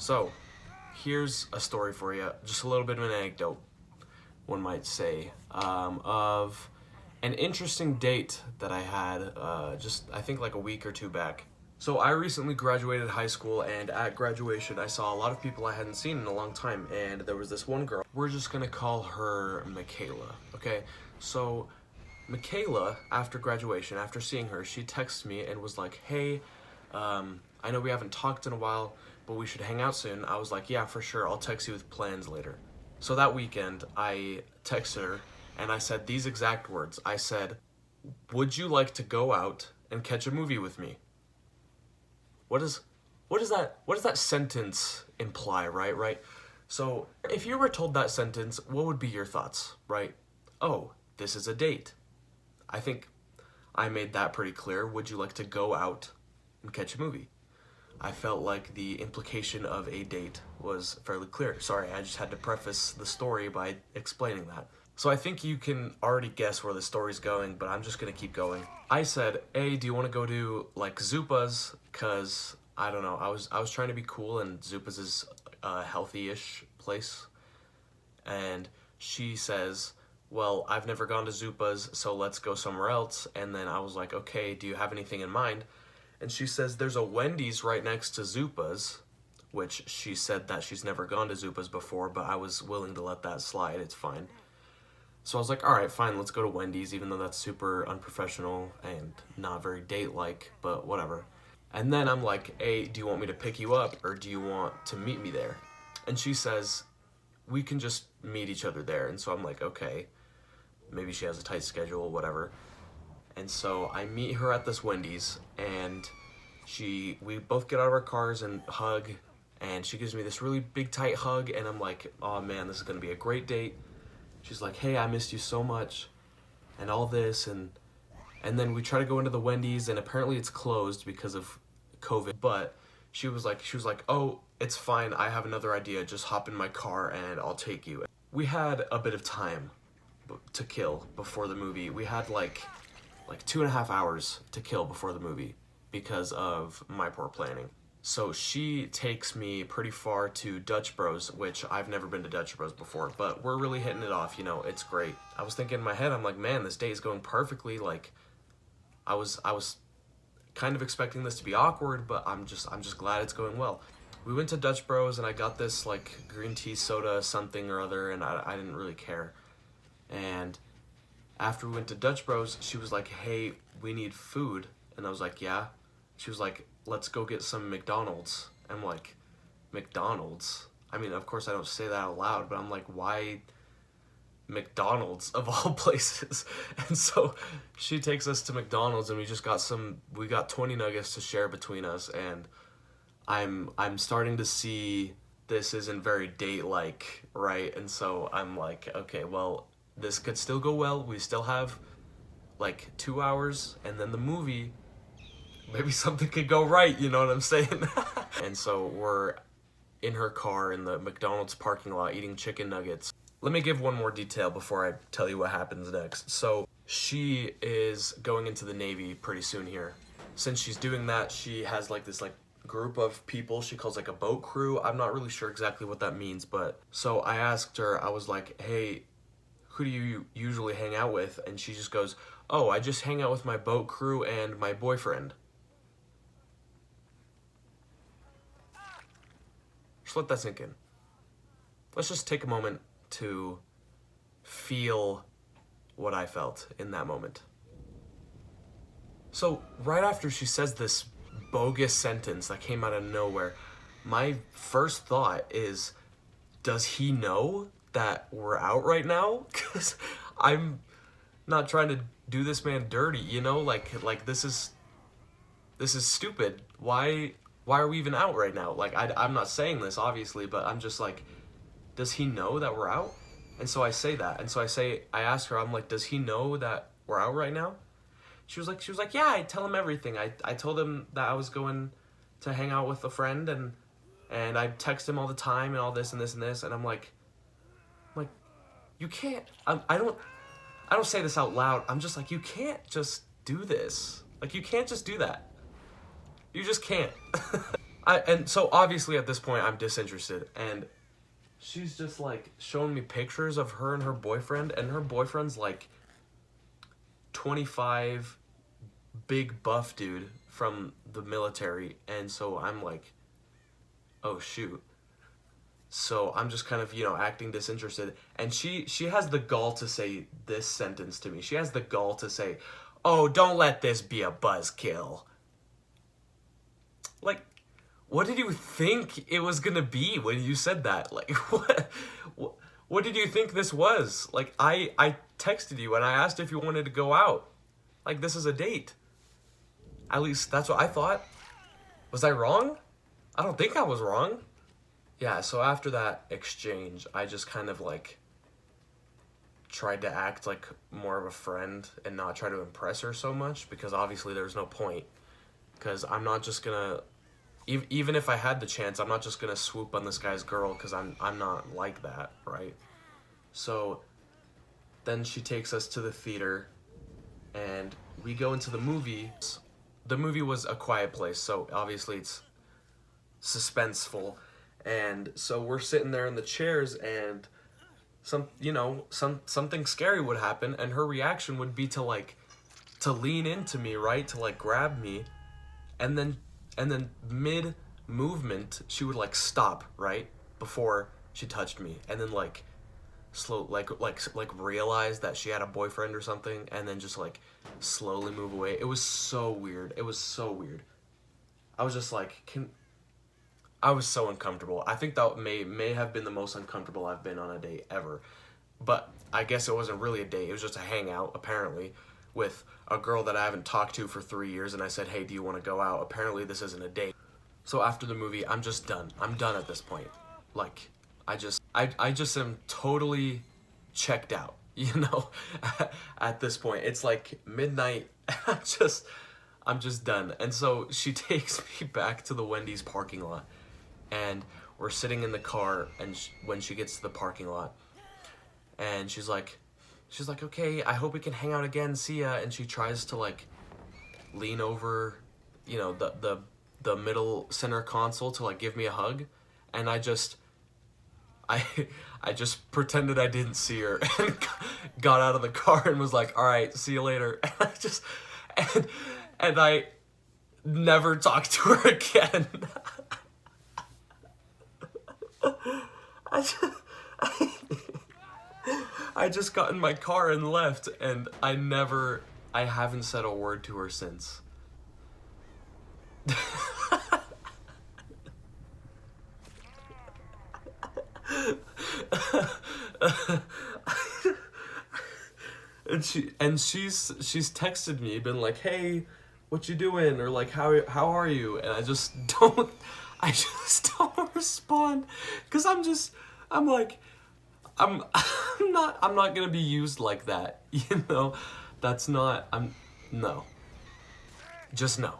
So, here's a story for you, just a little bit of an anecdote, one might say, of an interesting date that I had I think like a week or two back. So I recently graduated high school, and at graduation I saw a lot of people I hadn't seen in a long time, and there was this one girl. We're just gonna call her Michaela, okay? So Michaela, after graduation, after seeing her, she texted me and was like, hey, I know we haven't talked in a while, but we should hang out soon. I was like, yeah, for sure, I'll text you with plans later. So that weekend, I texted her and I said these exact words. I said, would you like to go out and catch a movie with me? What does that sentence imply, right? So if you were told that sentence, what would be your thoughts, right? Oh, this is a date. I think I made that pretty clear. Would you like to go out and catch a movie? I felt like the implication of a date was fairly clear. Sorry, I just had to preface the story by explaining that. So I think you can already guess where the story's going, but I'm just gonna keep going. I said, hey, do you wanna go to like Zupa's? Cause I don't know, I was trying to be cool, and Zupa's is a healthy-ish place. And she says, well, I've never gone to Zupa's, so let's go somewhere else. And then I was like, okay, do you have anything in mind? And she says there's a Wendy's right next to Zupa's, which she said that she's never gone to Zupa's before, but I was willing to let that slide, it's fine. So I was like, all right, fine, let's go to Wendy's, even though that's super unprofessional and not very date-like, but whatever. And then I'm like, hey, do you want me to pick you up, or do you want to meet me there? And she says, we can just meet each other there. And so I'm like, okay, maybe she has a tight schedule, whatever. And so I meet her at this Wendy's, and we both get out of our cars and hug, and she gives me this really big tight hug, and I'm like, oh man, this is gonna be a great date. She's like, hey, I missed you so much, and all this, and then we try to go into the Wendy's, and apparently it's closed because of COVID, but she was like, oh, it's fine, I have another idea, just hop in my car and I'll take you. We had a bit of time to kill before the movie. We had like 2.5 hours to kill before the movie because of my poor planning. So she takes me pretty far to Dutch Bros, which I've never been to Dutch Bros before, but we're really hitting it off, you know, it's great. I was thinking in my head, I'm like, man, this date is going perfectly. Like, I was kind of expecting this to be awkward, but I'm just glad it's going well. We went to Dutch Bros and I got this like green tea soda something or other, and I didn't really care. And after we went to Dutch Bros, she was like, hey, we need food. And I was like, yeah. She was like, let's go get some McDonald's. I'm like, McDonald's? I mean, of course I don't say that out loud, but I'm like, why McDonald's of all places? And so she takes us to McDonald's, and we got 20 nuggets to share between us, and I'm starting to see this isn't very date-like, right? And so I'm like, okay, well, this could still go well. We still have like 2 hours, and then the movie, maybe something could go right, you know what I'm saying? And so we're in her car in the McDonald's parking lot eating chicken nuggets. Let me give one more detail before I tell you what happens next. So she is going into the Navy pretty soon here. Since she's doing that, she has like this like group of people she calls like a boat crew. I'm not really sure exactly what that means, but so I asked her, I was like, hey, who do you usually hang out with? And she just goes, oh, I just hang out with my boat crew and my boyfriend. Just let that sink in. Let's just take a moment to feel what I felt in that moment. So right after she says this bogus sentence that came out of nowhere, my first thought is, does he know that we're out right now? Because I'm not trying to do this man dirty, you know? Like this is stupid. Why are we even out right now? Like, I'm not saying this, obviously, but I'm just like, does he know that we're out? And so I say that. And so I ask her, I'm like, does he know that we're out right now? She was like, yeah, I tell him everything. I told him that I was going to hang out with a friend, and I text him all the time and all this and this and this. And I'm like, you can't, I don't say this out loud. I'm just like, you can't just do this. Like, you can't just do that. You just can't. And so obviously at this point I'm disinterested, and she's just like showing me pictures of her and her boyfriend, and her boyfriend's like 25, big buff dude from the military. And so I'm like, oh shoot. So I'm just kind of, acting disinterested, and she has the gall to say this sentence to me. She has the gall to say, "Oh, don't let this be a buzzkill." Like, what did you think it was gonna be when you said that? Like, what did you think this was? Like, I texted you and I asked if you wanted to go out. Like, this is a date. At least that's what I thought. Was I wrong? I don't think I was wrong. Yeah, so after that exchange, I just kind of like tried to act like more of a friend and not try to impress her so much, because obviously there's no point. Because I'm not just gonna, even if I had the chance, I'm not just gonna swoop on this guy's girl, because I'm not like that, right? So then she takes us to the theater, and we go into the movie. The movie was A Quiet Place, so obviously it's suspenseful. And so we're sitting there in the chairs, and something scary would happen, and her reaction would be to lean into me, right? To like grab me, and then mid movement she would like stop, right? Before she touched me, and then like slow like realize that she had a boyfriend or something, and then just like slowly move away. It was so weird. It was so weird. I was just like, I was so uncomfortable. I think that may have been the most uncomfortable I've been on a date ever. But I guess it wasn't really a date. It was just a hangout, apparently, with a girl that I haven't talked to for 3 years, and I said, "Hey, do you want to go out?" Apparently this isn't a date. So after the movie, I'm just done. I'm done at this point. Like, I just am totally checked out, at this point. It's like midnight. I'm just done. And so she takes me back to the Wendy's parking lot, and we're sitting in the car, and when she gets to the parking lot, and she's like, "Okay, I hope we can hang out again, see ya." And she tries to like lean over, the middle center console to like give me a hug, and I just pretended I didn't see her and got out of the car and was like, "All right, see you later." And I never talked to her again. I just got in my car and left, and I haven't said a word to her since. She's texted me, been like, "Hey, what you doing?" Or like, how are you?" And I just don't respond, because I'm like, I'm not gonna be used like that, That's not, no, just no.